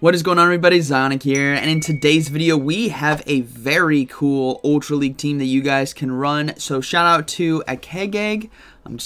What is going on, everybody? Zonic here, and in today's video we have a very cool Ultra League team that you guys can run. So shout out to Akegeg. I'm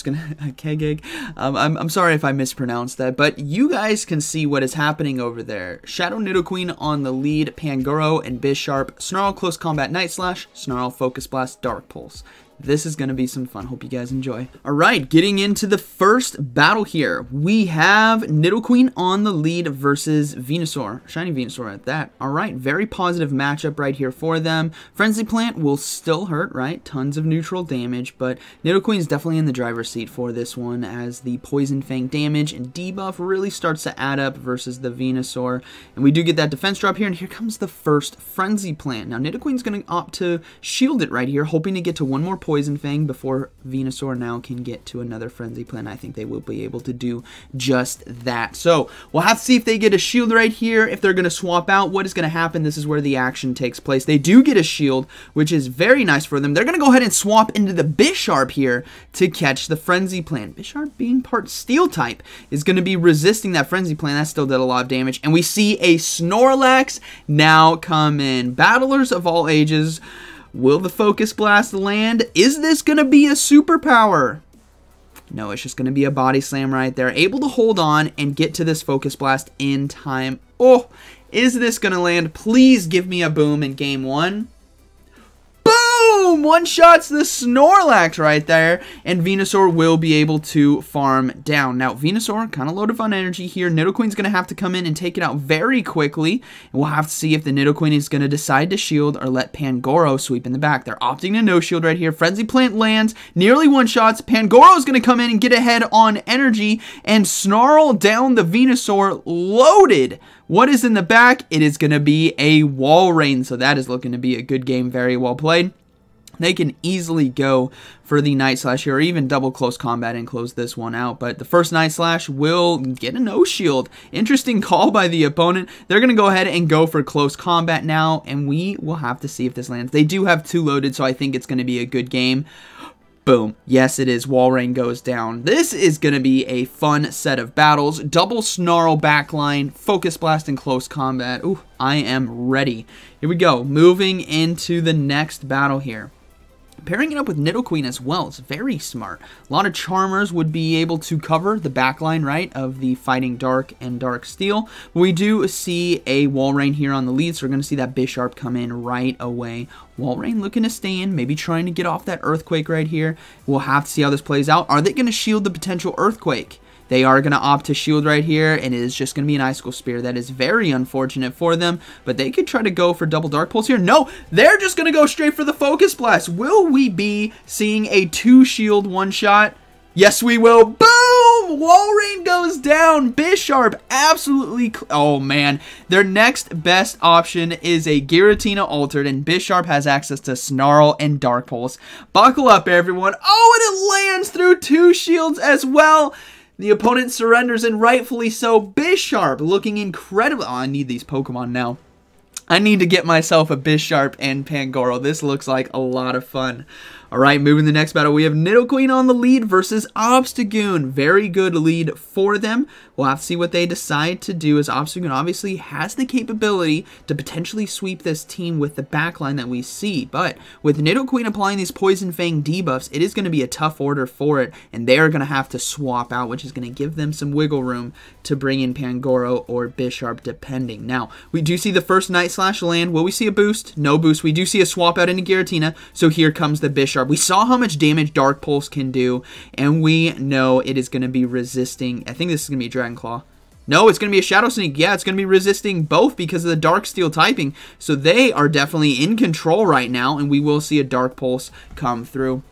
sorry if I mispronounced that, but you guys can see what is happening over there. Shadow Nidoqueen on the lead, Pangoro and Bisharp, Snarl Close Combat Night Slash, Snarl Focus Blast Dark Pulse. This is going to be some fun. Hope you guys enjoy. Alright, getting into the first battle here. We have Nidoqueen on the lead versus Venusaur. Shiny Venusaur at that. Alright, very positive matchup right here for them. Frenzy Plant will still hurt, right? Tons of neutral damage, but Nidoqueen is definitely in the driver's seat for this one as the Poison Fang damage and debuff really starts to add up versus the Venusaur. And we do get that defense drop here, and here comes the first Frenzy Plant. Now, Nidoqueen's going to opt to shield it right here, hoping to get to one more Poison Fang before Venusaur now can get to another Frenzy Plant. I think they will be able to do just that. So we'll have to see if they get a shield right here, if they're going to swap out, what is going to happen. This is where the action takes place. They do get a shield, which is very nice for them. They're going to go ahead and swap into the Bisharp here to catch the Frenzy Plant. Bisharp, being part Steel type, is going to be resisting that Frenzy Plant. That still did a lot of damage. And we see a Snorlax now come in. Battlers of all ages, will the Focus Blast land? Is this going to be a superpower? No, it's just going to be a Body Slam right there. Able to hold on and get to this Focus Blast in time. Oh, is this going to land? Please give me a boom in game one. Boom! One shots the Snorlax right there, and Venusaur will be able to farm down. Now, Venusaur kind of loaded on energy here. Nidoqueen's going to have to come in and take it out very quickly, and we'll have to see if the Nidoqueen is going to decide to shield or let Pangoro sweep in the back. They're opting to no shield right here. Frenzy Plant lands, nearly one shots. Pangoro is going to come in and get ahead on energy and snarl down the Venusaur loaded. What is in the back? It is going to be a Walrein, so that is looking to be a good game. Very well played. They can easily go for the Night Slash here, or even double close combat and close this one out. But the first Night Slash will get a no shield. Interesting call by the opponent. They're going to go ahead and go for close combat now, and we will have to see if this lands. They do have two loaded, so I think it's going to be a good game. Boom. Yes, it is. Walrein goes down. This is going to be a fun set of battles. Double Snarl backline, Focus Blast, and close combat. Ooh, I am ready. Here we go. Moving into the next battle here. Pairing it up with Nidoqueen as well, it's very smart. A lot of Charmers would be able to cover the backline, right, of the Fighting Dark and Dark Steel. We do see a Walrein here on the lead, so we're going to see that Bisharp come in right away. Walrein looking to stay in, maybe trying to get off that Earthquake right here. We'll have to see how this plays out. Are they going to shield the potential Earthquake? They are going to opt to shield right here, and it is just going to be an Icicle Spear. That is very unfortunate for them, but they could try to go for double Dark Pulse here. No, they're just going to go straight for the Focus Blast. Will we be seeing a 2-shield one-shot? Yes, we will. Boom! Walrein goes down. Bisharp absolutely... Oh, man. Their next best option is a Giratina Altered, and Bisharp has access to Snarl and Dark Pulse. Buckle up, everyone. Oh, and it lands through 2 shields as well. The opponent surrenders, and rightfully so. Bisharp looking incredible. Oh, I need these Pokemon now. I need to get myself a Bisharp and Pangoro. This looks like a lot of fun. Alright, moving to the next battle, we have Nidoqueen on the lead versus Obstagoon. Very good lead for them. We'll have to see what they decide to do, as Obstagoon obviously has the capability to potentially sweep this team with the backline that we see. But with Nidoqueen applying these Poison Fang debuffs, it is going to be a tough order for it, and they are going to have to swap out, which is going to give them some wiggle room to bring in Pangoro or Bisharp, depending. Now, we do see the first Night Slash land. Will we see a boost? No boost. We do see a swap out into Giratina, so here comes the Bisharp. We saw how much damage Dark Pulse can do, and we know it is going to be resisting. I think this is going to be a Dragon Claw. No, it's going to be a Shadow Sneak. Yeah, it's going to be resisting both because of the Dark Steel typing. So they are definitely in control right now, and we will see a Dark Pulse come through.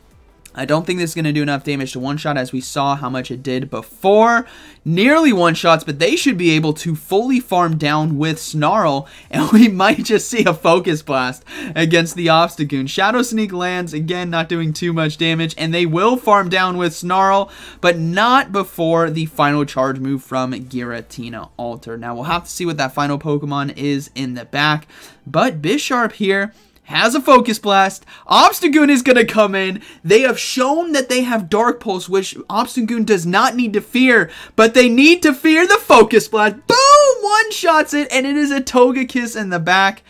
I don't think this is going to do enough damage to one-shot, as we saw how much it did before. Nearly one-shots, but they should be able to fully farm down with Snarl, and we might just see a Focus Blast against the Obstagoon. Shadow Sneak lands, again, not doing too much damage, and they will farm down with Snarl, but not before the final charge move from Giratina Alter. Now, we'll have to see what that final Pokemon is in the back, but Bisharp here has a Focus Blast. Obstagoon is going to come in. They have shown that they have Dark Pulse, which Obstagoon does not need to fear, but they need to fear the Focus Blast. Boom! One-shots it, and it is a Togekiss in the back.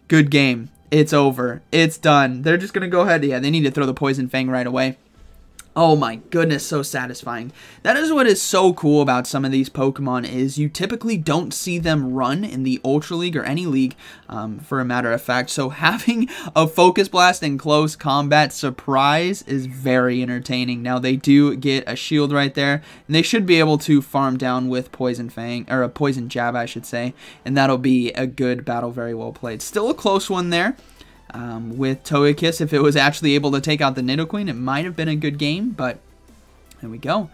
Good game. It's over. It's done. They're just going to go ahead. Yeah, they need to throw the Poison Fang right away. Oh my goodness, so satisfying. That is what is so cool about some of these Pokemon is you typically don't see them run in the Ultra League or any league for a matter of fact. So having a Focus Blast in close combat surprise is very entertaining. Now they do get a shield right there, and they should be able to farm down with Poison Fang, or a Poison Jab I should say, and that'll be a good battle, very well played. Still a close one there. With Togekiss, if it was actually able to take out the Nidoqueen, it might have been a good game, but there we go.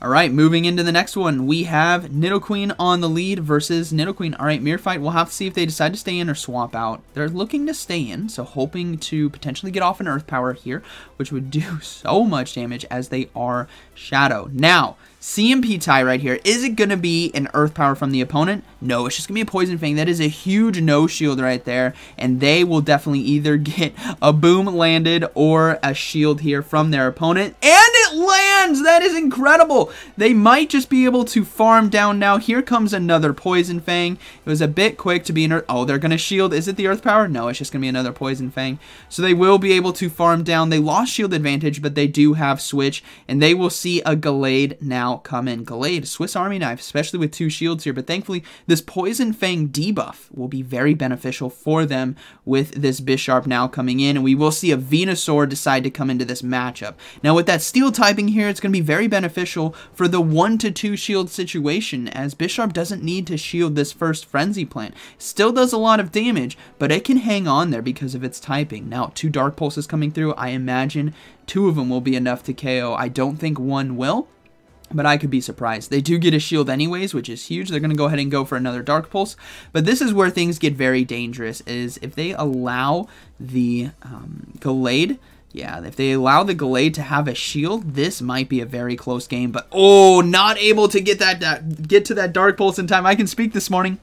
Alright, moving into the next one, we have Nidoqueen on the lead versus Nidoqueen. Alright, Mirror Fight, we'll have to see if they decide to stay in or swap out. They're looking to stay in, so hoping to potentially get off an Earth Power here, which would do so much damage as they are Shadow. Now, CMP tie right here. Is it going to be an Earth Power from the opponent? No, it's just going to be a Poison Fang. That is a huge no shield right there, and they will definitely either get a boom landed or a shield here from their opponent, and it lands! That is incredible! They might just be able to farm down now. Here comes another Poison Fang. It was a bit quick to be an Earth... Oh, they're going to shield. Is it the Earth Power? No, it's just going to be another Poison Fang. So they will be able to farm down. They lost shield advantage, but they do have Switch, and they will see a Gallade now come in. Gallade, Swiss Army knife, especially with 2 shields here, but thankfully this Poison Fang debuff will be very beneficial for them with this Bisharp now coming in, and we will see a Venusaur decide to come into this matchup. Now with that Steel typing here, it's going to be very beneficial for the 1-to-2 shield situation, as Bisharp doesn't need to shield this first Frenzy Plant. Still does a lot of damage, but it can hang on there because of its typing. Now 2 Dark Pulses coming through, I imagine 2 of them will be enough to KO. I don't think 1 will, but I could be surprised. They do get a shield anyways, which is huge. They're going to go ahead and go for another Dark Pulse. But this is where things get very dangerous, is if they allow the Gallade, yeah, if they allow the Gallade to have a shield, this might be a very close game. But, oh, not able to get to that Dark Pulse in time. I can speak this morning.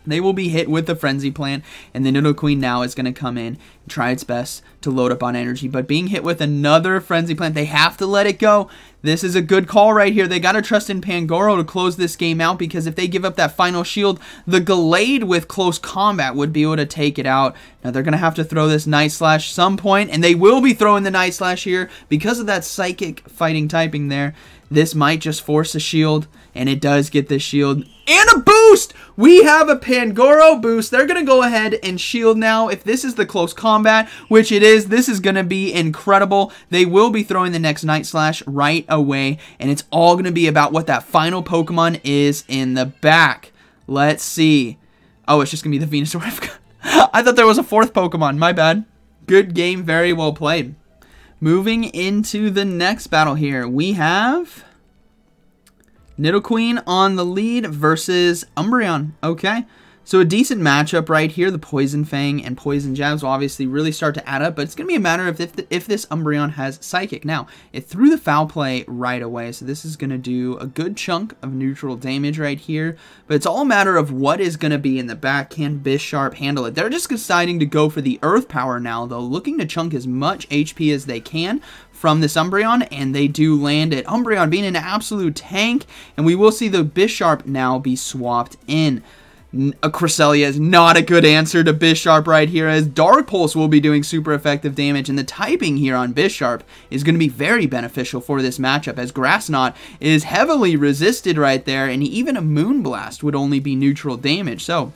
They will be hit with the Frenzy Plant, and the Nidoqueen now is going to come in and try its best to load up on energy. But being hit with another Frenzy Plant, they have to let it go. This is a good call right here. They got to trust in Pangoro to close this game out, because if they give up that final shield, the Gallade with close combat would be able to take it out. Now they're going to have to throw this Night Slash some point, and they will be throwing the Night Slash here because of that Psychic fighting typing there. This might just force a shield, and it does get the shield. And a boost! We have a Pangoro boost. They're going to go ahead and shield now. If this is the close combat, which it is, this is going to be incredible. They will be throwing the next Night Slash right away, and it's all going to be about what that final Pokemon is in the back. Let's see. Oh, it's just going to be the Venusaur. I thought there was a 4th Pokemon. My bad. Good game. Very well played. Moving into the next battle here, we have Nidoqueen on the lead versus Umbreon. Okay, so a decent matchup right here. The Poison Fang and Poison Jabs will obviously really start to add up, but it's going to be a matter of if this Umbreon has Psychic. Now, it threw the Foul Play right away, so this is going to do a good chunk of neutral damage right here, but it's all a matter of what is going to be in the back. Can Bisharp handle it? They're just deciding to go for the Earth Power now, though, looking to chunk as much HP as they can from this Umbreon, and they do land it. Umbreon being an absolute tank, and we will see the Bisharp now be swapped in. A Cresselia is not a good answer to Bisharp right here, as Dark Pulse will be doing super effective damage, and the typing here on Bisharp is going to be very beneficial for this matchup, as Grass Knot is heavily resisted right there, and even a Moonblast would only be neutral damage. So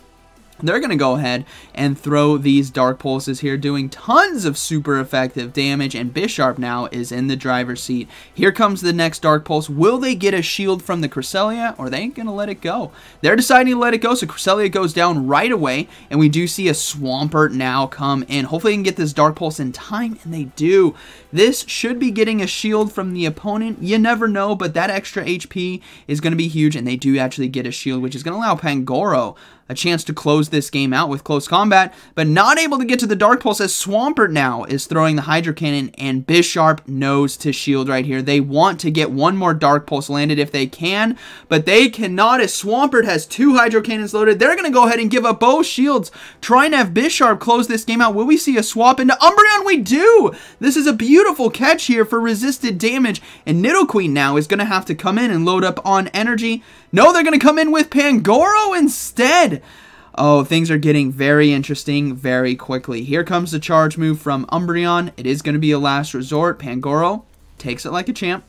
they're going to go ahead and throw these Dark Pulses here, doing tons of super effective damage, and Bisharp now is in the driver's seat. Here comes the next Dark Pulse. Will they get a shield from the Cresselia, or are they going to let it go? They're deciding to let it go, so Cresselia goes down right away, and we do see a Swampert now come in. Hopefully they can get this Dark Pulse in time, and they do. This should be getting a shield from the opponent. You never know, but that extra HP is going to be huge, and they do actually get a shield, which is going to allow Pangoro a chance to close this game out with close combat, but not able to get to the Dark Pulse as Swampert now is throwing the Hydro Cannon, and Bisharp knows to shield right here. They want to get one more Dark Pulse landed if they can, but they cannot as Swampert has 2 Hydro Cannons loaded. They're going to go ahead and give up both shields, trying to have Bisharp close this game out. Will we see a swap into Umbreon? We do! This is a beautiful catch here for resisted damage, and Nidoqueen now is going to have to come in and load up on energy. No, they're going to come in with Pangoro instead. Oh, things are getting very interesting very quickly. Here comes the charge move from Umbreon. It is going to be a last resort. Pangoro takes it like a champ.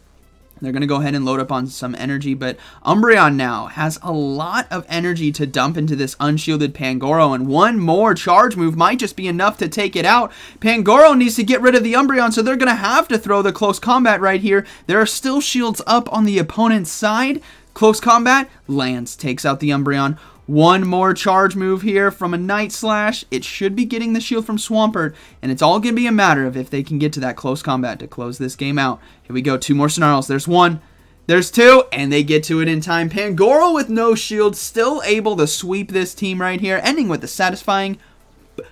They're going to go ahead and load up on some energy, but Umbreon now has a lot of energy to dump into this unshielded Pangoro, and one more charge move might just be enough to take it out. Pangoro needs to get rid of the Umbreon, so they're going to have to throw the close combat right here. There are still shields up on the opponent's side. Close combat, Lance takes out the Umbreon. One more charge move here from a Night Slash. It should be getting the shield from Swampert, and it's all going to be a matter of if they can get to that close combat to close this game out. Here we go, 2 more Snarls. There's 1, there's 2, and they get to it in time. Pangoro with no shield, still able to sweep this team right here, ending with a satisfying...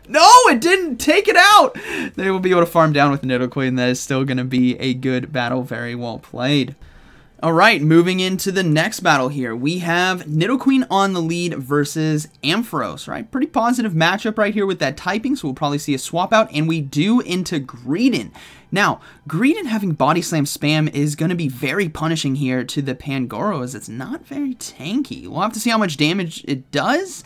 No, it didn't take it out! They will be able to farm down with Nidoqueen. That is still going to be a good battle, very well played. Alright, moving into the next battle here, we have Nidoqueen on the lead versus Ampharos, right? Pretty positive matchup right here with that typing, so we'll probably see a swap out, and we do into Greedent. Now, Greedent having Body Slam spam is going to be very punishing here to the Pangoro, as it's not very tanky. We'll have to see how much damage it does,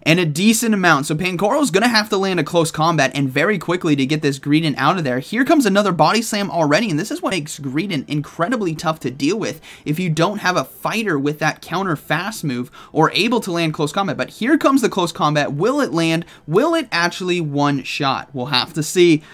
and a decent amount. So Pangoro's going to have to land a close combat and very quickly to get this Greedent out of there. Here comes another Body Slam already, and this is what makes Greedent incredibly tough to deal with if you don't have a fighter with that counter fast move or able to land close combat. But here comes the close combat. Will it land? Will it actually one-shot? We'll have to see.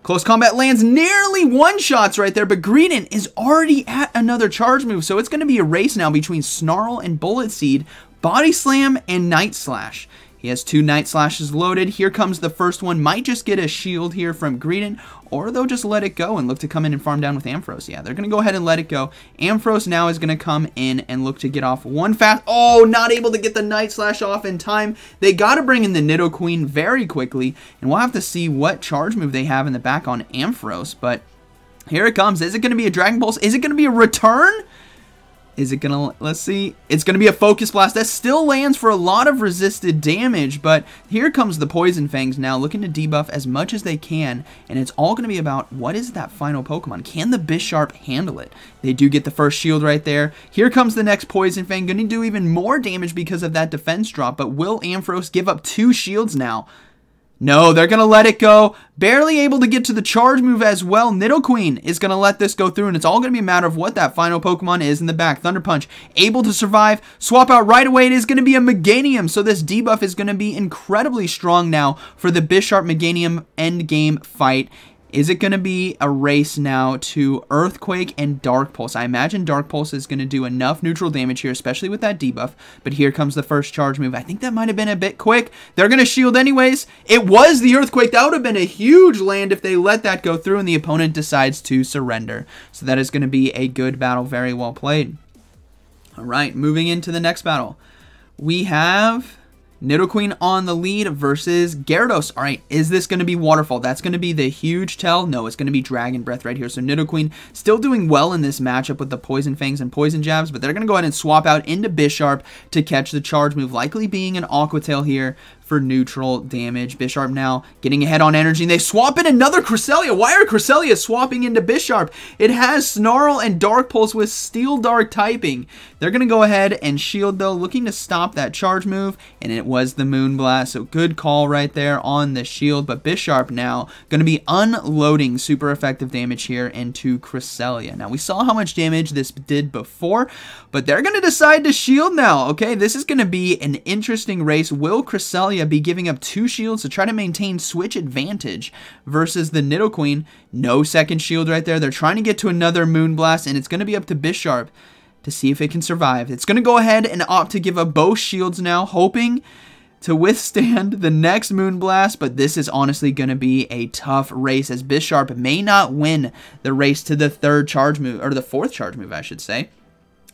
Close combat lands nearly one-shots right there, but Greedent is already at another charge move, so it's going to be a race now between Snarl and Bullet Seed, Body Slam, and Night Slash. He has 2 Night Slashes loaded. Here comes the first one. Might just get a shield here from Greedent, or they'll just let it go and look to come in and farm down with Ampharos. Yeah, they're going to go ahead and let it go. Ampharos now is going to come in and look to get off one fast. Oh, not able to get the Night Slash off in time. They got to bring in the Nidoqueen very quickly, and we'll have to see what charge move they have in the back on Ampharos. But here it comes. Is it going to be a Dragon Pulse? Is it going to be a return? Is it gonna, let's see, it's gonna be a Focus Blast. That still lands for a lot of resisted damage, but here comes the Poison Fangs now, looking to debuff as much as they can, and it's all gonna be about what is that final Pokemon. Can the Bisharp handle it? They do get the first shield right there. Here comes the next Poison Fang, gonna do even more damage because of that defense drop, but will Ampharos give up 2 shields now? No, they're going to let it go. Barely able to get to the charge move as well. Nidoqueen is going to let this go through, and it's all going to be a matter of what that final Pokemon is in the back. Thunder Punch, able to survive. Swap out right away. It is going to be a Meganium, so this debuff is going to be incredibly strong now for the Bisharp Meganium endgame fight. Is it going to be a race now to Earthquake and Dark Pulse? I imagine Dark Pulse is going to do enough neutral damage here, especially with that debuff. But here comes the first charge move. I think that might have been a bit quick. They're going to shield anyways. It was the Earthquake. That would have been a huge land if they let that go through and the opponent decides to surrender. So that is going to be a good battle. Very well played. All right, moving into the next battle. We have Nidoqueen on the lead versus Gyarados. All right, is this going to be Waterfall? That's going to be the huge tell. No, it's going to be Dragon Breath right here. So Nidoqueen still doing well in this matchup with the Poison Fangs and Poison Jabs, but they're going to go ahead and swap out into Bisharp to catch the charge move, likely being an Aqua Tail here for neutral damage. Bisharp now getting ahead on energy, and they swap in another Cresselia. Why are Cresselia swapping into Bisharp? It has Snarl and Dark Pulse with Steel Dark typing. They're going to go ahead and shield, though, looking to stop that charge move, and it was the Moonblast, so good call right there on the shield, but Bisharp now going to be unloading super effective damage here into Cresselia. Now, we saw how much damage this did before, but they're going to decide to shield now, okay? This is going to be an interesting race. Will Cresselia be giving up 2 shields to try to maintain switch advantage versus the Nidoqueen? No second shield right there. They're trying to get to another Moonblast, and it's going to be up to Bisharp to see if it can survive. It's going to go ahead and opt to give up both shields now, hoping to withstand the next Moonblast, but this is honestly going to be a tough race, as Bisharp may not win the race to the third charge move, or the fourth charge move, I should say.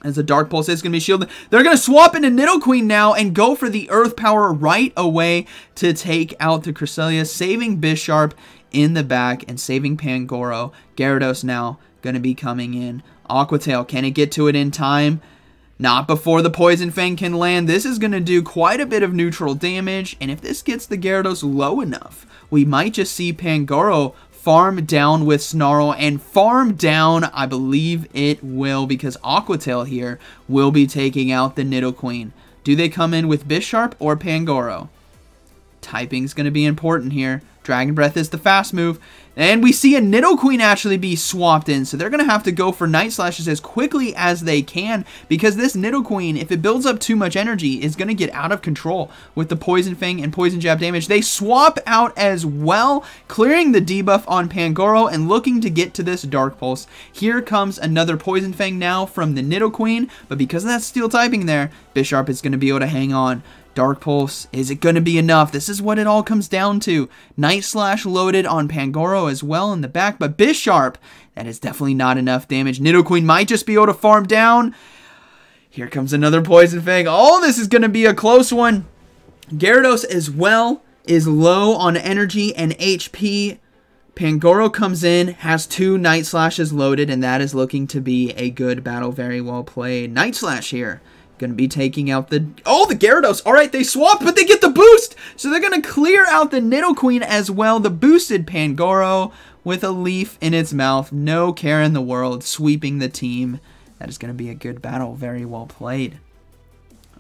As the Dark Pulse is going to be shielded. They're going to swap into Nidoqueen now and go for the Earth Power right away to take out the Cresselia, saving Bisharp in the back and saving Pangoro. Gyarados now going to be coming in. Aqua Tail, can it get to it in time? Not before the Poison Fang can land. This is going to do quite a bit of neutral damage, and if this gets the Gyarados low enough, we might just see Pangoro farm down with Snarl, and farm down, I believe it will, because Aqua Tail here will be taking out the Nidoqueen. Do they come in with Bisharp or Pangoro? Typing's going to be important here. Dragon Breath is the fast move. And we see a Nidoqueen actually be swapped in. So they're going to have to go for Night Slashes as quickly as they can, because this Nidoqueen, if it builds up too much energy, is going to get out of control with the Poison Fang and Poison Jab damage. They swap out as well, clearing the debuff on Pangoro and looking to get to this Dark Pulse. Here comes another Poison Fang now from the Nidoqueen, but because of that Steel typing there, Bisharp is going to be able to hang on. Dark Pulse, is it going to be enough? This is what it all comes down to. Night Slash loaded on Pangoro as well in the back, but Bisharp, that is definitely not enough damage. Nidoqueen might just be able to farm down. Here comes another Poison Fang. Oh, this is going to be a close one. Gyarados as well is low on energy and HP. Pangoro comes in, has 2 Night Slashes loaded, and that is looking to be a good battle. Very well played. Night Slash here. Going to be taking out the... Oh, the Gyarados. All right, they swapped, but they get the boost. So they're going to clear out the Nidoqueen as well. The boosted Pangoro with a leaf in its mouth. No care in the world. Sweeping the team. That is going to be a good battle. Very well played.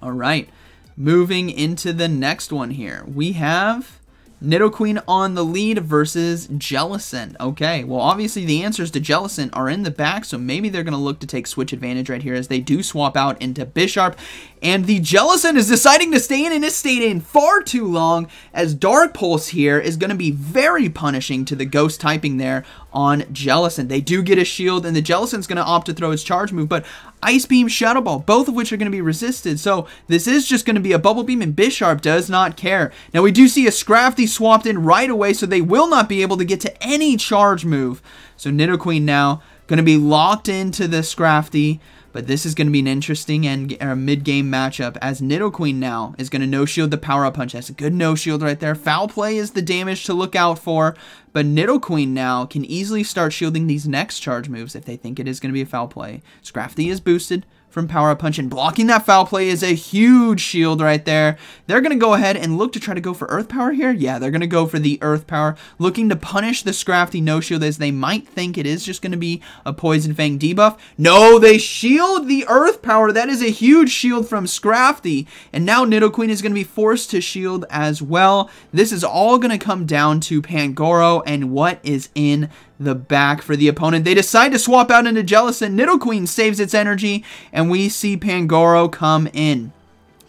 All right. Moving into the next one here. We have Nidoqueen on the lead versus Jellicent. Okay, well, obviously the answers to Jellicent are in the back, so maybe they're going to look to take switch advantage right here as they do swap out into Bisharp. And the Jellicent is deciding to stay in, and it stayed in far too long, as Dark Pulse here is going to be very punishing to the Ghost typing there on Jellicent. They do get a shield, and the Jellicent's going to opt to throw its charge move, but Ice Beam, Shadow Ball, both of which are going to be resisted, so this is just going to be a Bubble Beam, and Bisharp does not care. Now, we do see a Scrafty swapped in right away, so they will not be able to get to any charge move. So Nidoqueen now going to be locked into the Scrafty, but this is going to be an interesting mid-game matchup, as Nidoqueen now is going to no-shield the Power-Up Punch. That's a good no-shield right there. Foul Play is the damage to look out for, but Nidoqueen now can easily start shielding these next charge moves if they think it is going to be a Foul Play. Scrafty is boosted from Power-Up Punch, and blocking that Foul Play is a huge shield right there. They're going to go ahead and look to try to go for Earth Power here. Yeah, they're going to go for the Earth Power, looking to punish the Scrafty no-shield, as they might think it is just going to be a Poison Fang debuff. No, they shield the Earth Power. That is a huge shield from Scrafty, and now Nidoqueen is going to be forced to shield as well. This is all going to come down to Pangoro and what is in the back for the opponent. They decide to swap out into Jellicent. Nidoqueen saves its energy, and we see Pangoro come in.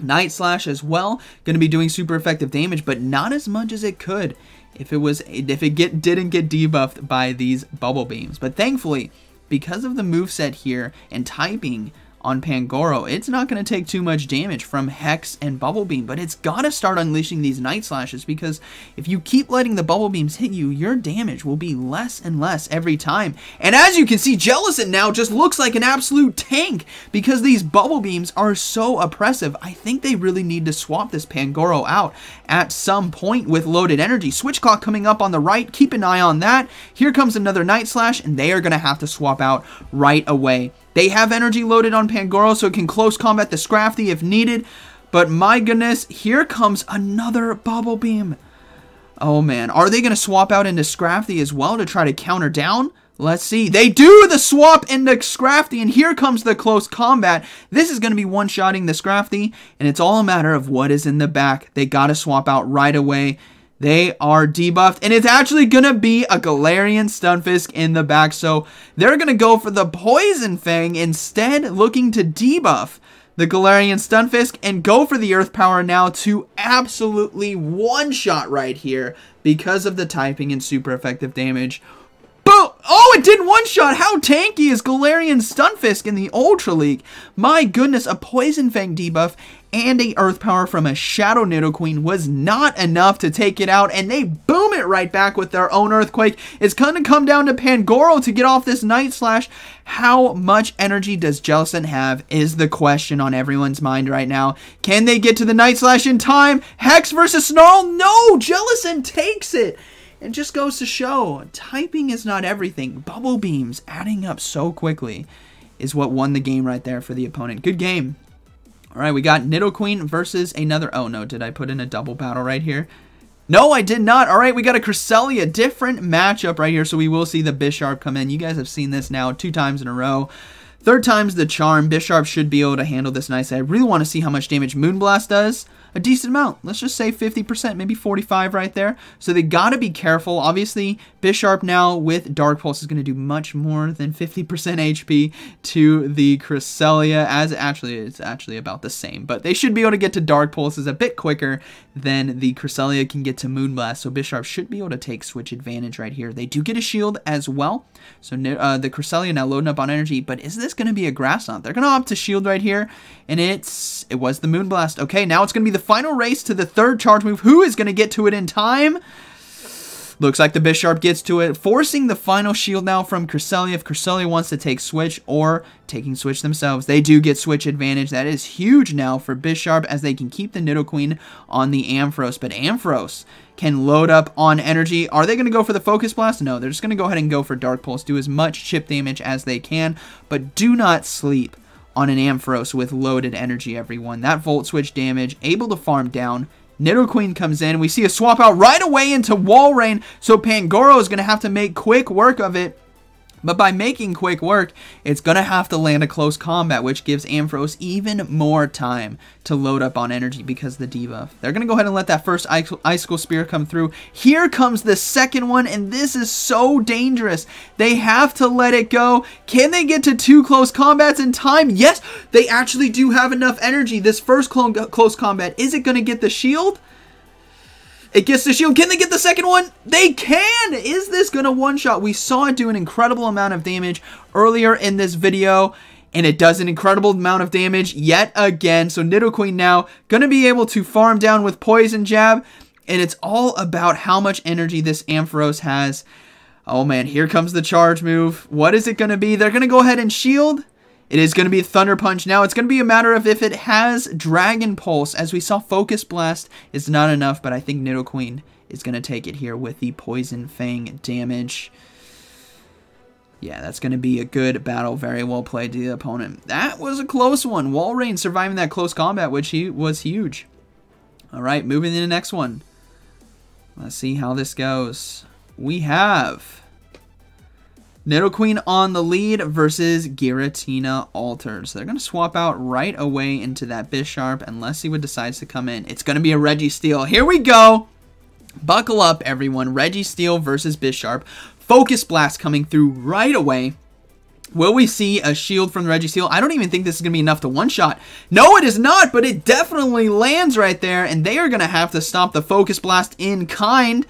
Night Slash as well, going to be doing super effective damage, but not as much as it could if it didn't get debuffed by these Bubble Beams. But thankfully, because of the moveset here and typing on Pangoro, it's not going to take too much damage from Hex and Bubble Beam, but it's got to start unleashing these Night Slashes, because if you keep letting the Bubble Beams hit you, your damage will be less and less every time. And as you can see, Jellicent now just looks like an absolute tank, because these Bubble Beams are so oppressive. I think they really need to swap this Pangoro out at some point with loaded energy. Switch Clock coming up on the right. Keep an eye on that. Here comes another Night Slash, and they are going to have to swap out right away. They have energy loaded on Pangoro, so it can close combat the Scrafty if needed. But my goodness, here comes another Bubble Beam. Oh man, are they going to swap out into Scrafty as well to try to counter down? Let's see. They do the swap into Scrafty, and here comes the close combat. This is going to be one-shotting the Scrafty, and it's all a matter of what is in the back. They got to swap out right away. They are debuffed, and it's actually going to be a Galarian Stunfisk in the back, so they're going to go for the Poison Fang instead, looking to debuff the Galarian Stunfisk and go for the Earth Power now to absolutely one-shot right here because of the typing and super effective damage. Boom! Oh, it did one-shot! How tanky is Galarian Stunfisk in the Ultra League? My goodness, a Poison Fang debuff and a Earth Power from a Shadow Nidoqueen was not enough to take it out, and they boom it right back with their own Earthquake. It's going to come down to Pangoro to get off this Night Slash. How much energy does Jellicent have is the question on everyone's mind right now. Can they get to the Night Slash in time? Hex versus Snarl? No! Jellicent takes it! It just goes to show, typing is not everything. Bubble Beams adding up so quickly is what won the game right there for the opponent. Good game. All right, we got Nidoqueen versus another... Oh, no, did I put in a double battle right here? No, I did not. All right, we got a Cresselia. Different matchup right here, so we will see the Bisharp come in. You guys have seen this now 2 times in a row. 3rd time's the charm. Bisharp should be able to handle this nicely. I really want to see how much damage Moonblast does. A decent amount. Let's just say 50%, maybe 45 right there. So they got to be careful. Obviously, Bisharp now with Dark Pulse is going to do much more than 50% HP to the Cresselia, as it's actually about the same. But they should be able to get to Dark Pulses a bit quicker than the Cresselia can get to Moonblast. So Bisharp should be able to take switch advantage right here. They do get a shield as well. So the Cresselia now loading up on energy. But is this going to be a Grass Knot? They're going to opt to shield right here. And it was the Moonblast. Okay, now it's going to be the final race to the 3rd charge move. Who is going to get to it in time? Looks like the Bisharp gets to it, forcing the final shield now from Cresselia. If Cresselia wants to take switch or taking switch themselves, they do get switch advantage. That is huge now for Bisharp as they can keep the Nidoqueen on the Ampharos. But Ampharos can load up on energy. Are they going to go for the Focus Blast? No, they're just going to go ahead and go for Dark Pulse. Do as much chip damage as they can, but do not sleep on an Ampharos with loaded energy, everyone. That Volt Switch damage, able to farm down. Nidoqueen comes in. We see a swap out right away into Walrein, so Pangoro is going to have to make quick work of it. But by making quick work, it's going to have to land a close combat, which gives Ampharos even more time to load up on energy because of the debuff. They're going to go ahead and let that first Icicle Spear come through. Here comes the second one, and this is so dangerous. They have to let it go. Can they get to 2 close combats in time? Yes, they actually do have enough energy. This first close combat, is it going to get the shield? It gets the shield. Can they get the second one? They can! Is this going to one-shot? We saw it do an incredible amount of damage earlier in this video, and it does an incredible amount of damage yet again. So Nidoqueen now going to be able to farm down with Poison Jab, and it's all about how much energy this Ampharos has. Oh man, here comes the charge move. What is it going to be? They're going to go ahead and shield. It is going to be Thunder Punch now. It's going to be a matter of if it has Dragon Pulse. As we saw, Focus Blast is not enough, but I think Nidoqueen is going to take it here with the Poison Fang damage. Yeah, that's going to be a good battle. Very well played to the opponent. That was a close one. Walrein surviving that close combat, which was huge. All right, moving to the next one. Let's see how this goes. We have Nidoqueen on the lead versus Giratina Altars. They're going to swap out right away into that Bisharp unless he decides to come in. It's going to be a Registeel. Here we go. Buckle up, everyone. Registeel versus Bisharp. Focus Blast coming through right away. Will we see a shield from Registeel? I don't even think this is going to be enough to one-shot. No, it is not, but it definitely lands right there, and they are going to have to stop the Focus Blast in kind.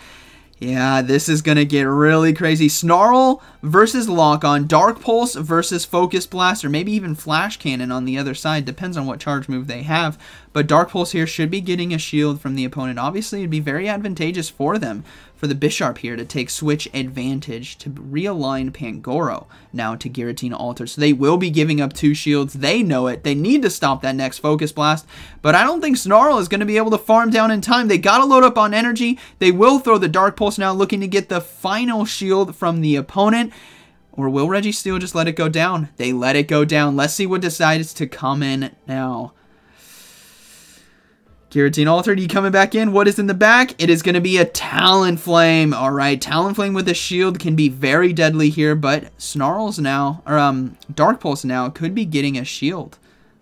Yeah, this is going to get really crazy. Snarl versus Lock-On, Dark Pulse versus Focus Blast, or maybe even Flash Cannon on the other side. Depends on what charge move they have. But Dark Pulse here should be getting a shield from the opponent. Obviously, it'd be very advantageous for them, for the Bisharp here, to take switch advantage to realign Pangoro now to Giratina Altar. So they will be giving up 2 shields. They know it. They need to stop that next Focus Blast. But I don't think Snarl is going to be able to farm down in time. They got to load up on energy. They will throw the Dark Pulse now, looking to get the final shield from the opponent. Or will Registeel just let it go down? They let it go down. Let's see what decides to come in now. Giratina Altar, you coming back in? What is in the back? It is going to be a Talonflame. All right, Talonflame with a shield can be very deadly here, but Snarls now, or Dark Pulse now, could be getting a shield.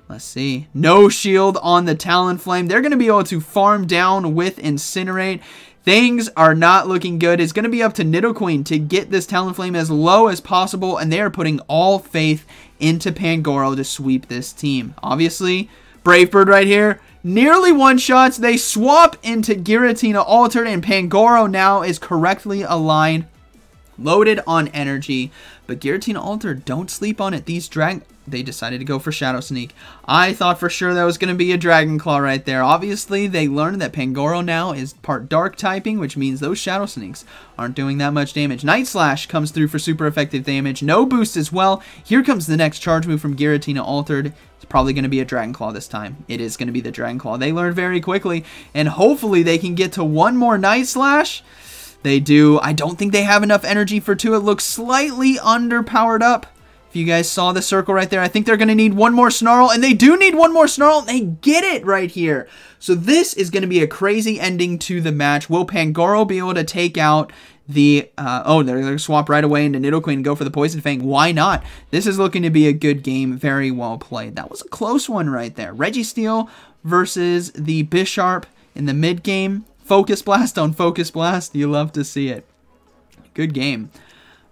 Let's see. No shield on the Talonflame. They're going to be able to farm down with Incinerate. Things are not looking good. It's going to be up to Nidoqueen to get this Talonflame as low as possible, and they are putting all faith into Pangoro to sweep this team. Obviously, Brave Bird right here. Nearly one-shots. They swap into Giratina Altered, and Pangoro now is correctly aligned loaded on energy, but Giratina Altered, don't sleep on it. They decided to go for Shadow Sneak. I thought for sure that was going to be a Dragon Claw right there. Obviously, they learned that Pangoro now is part Dark typing, which means those Shadow Sneaks aren't doing that much damage. Night Slash comes through for super effective damage. No boost as well. Here comes the next charge move from Giratina Altered. It's probably going to be a Dragon Claw this time. It is going to be the Dragon Claw. They learned very quickly, and hopefully they can get to one more Night Slash. They do. I don't think they have enough energy for two. It looks slightly underpowered up. If you guys saw the circle right there, I think they're going to need one more Snarl, and they do need one more Snarl. They get it right here. So this is going to be a crazy ending to the match. Will Pangoro be able to take out the... they're going to swap right away into Nidoqueen and go for the Poison Fang. Why not? This is looking to be a good game. Very well played. That was a close one right there. Registeel versus the Bisharp in the mid game. Focus Blast on Focus Blast. You love to see it. Good game.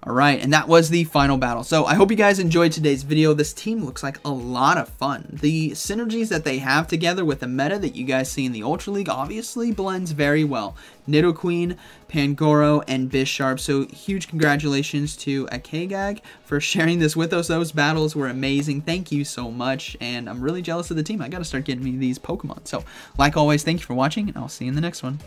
Alright, and that was the final battle. So I hope you guys enjoyed today's video. This team looks like a lot of fun. The synergies that they have together with the meta that you guys see in the Ultra League obviously blends very well. Nidoqueen, Pangoro, and Bisharp. So huge congratulations to Akagag for sharing this with us. Those battles were amazing. Thank you so much. And I'm really jealous of the team. I got to start getting me these Pokemon. So like always, thank you for watching, and I'll see you in the next one.